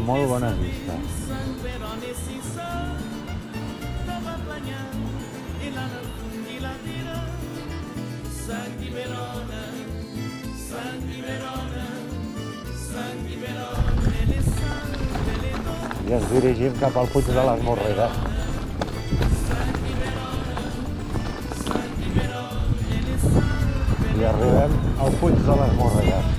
molt bones vistes. I ens dirigim cap al Puig de les Morreres. I arribem al Puig de les Morreres.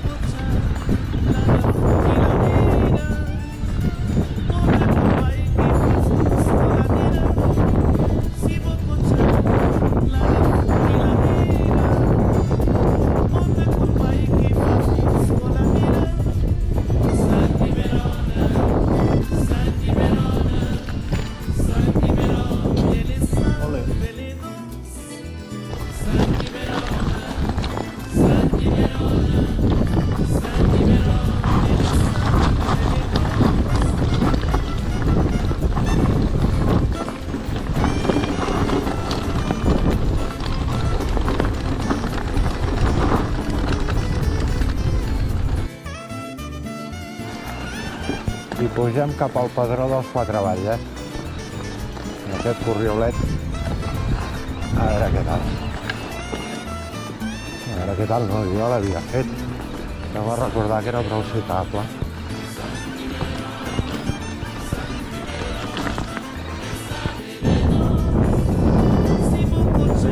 I pugem cap al Pedró dels Quatre Valls, en aquest corriolet. A veure què tal. A veure què tal, no, jo l'havia fet. No va recordar que era prou citable.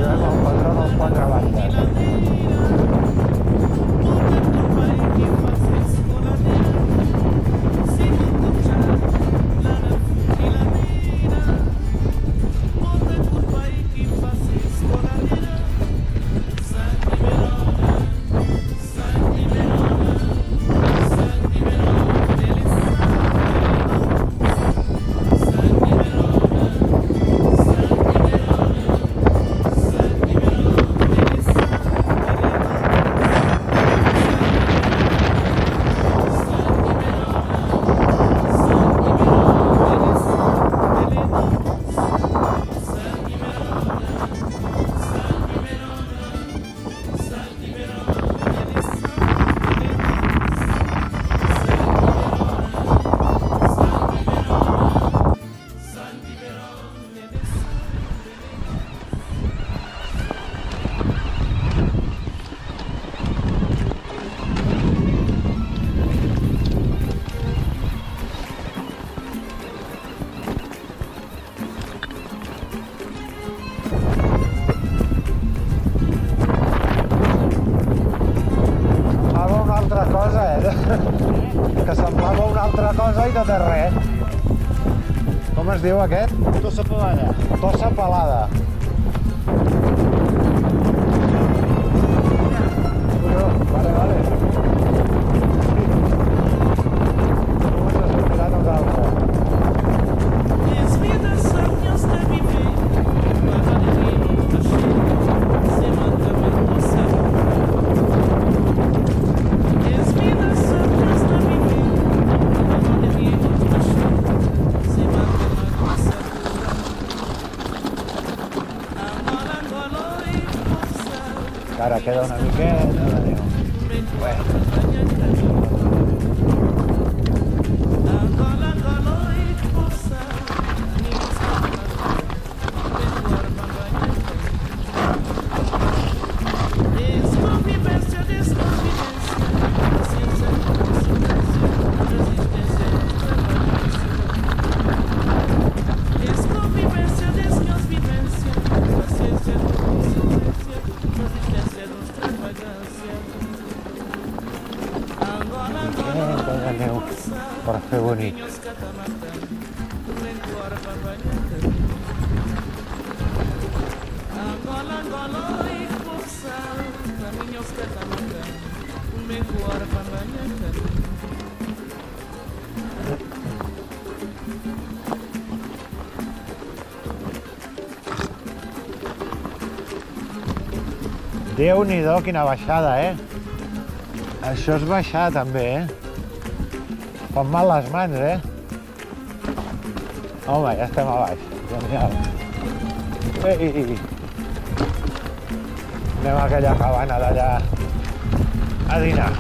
Arribem al Pedró dels Quatre Valls. Que semblava una altra cosa i no té res. Com es diu aquest? Tossa pelada. Tossa pelada. Vale, vale. Com ens sortirà a nosaltres? Ara queda una miqueta de neu. Per fer bonic. Déu-n'hi-do, quina baixada, Això és baixar, també, Fan mal les mans, Home, ja estem a baix. Genial. Ei! Anem a aquella cabana d'allà a dinar.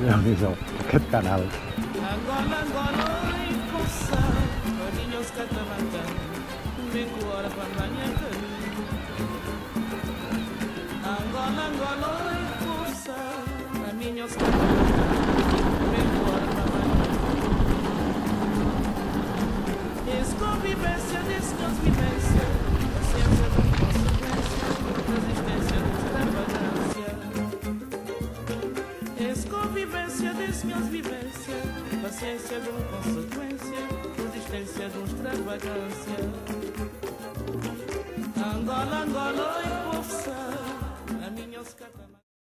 Déu-n'hi-do, aquest canal. Angola, Angola, oi, poça, carinhos catalães, vem com hora para amanhã. Angola, Angola, oi, poça, caminhos catalães, vem com hora para amanhã. Desconvivência, desconvivência, paciência com consequência, resistência de extravagância. Desconvivência, desconvivência, paciência de consequência, resistência de extravagância. Angola, Angola, oi, poça.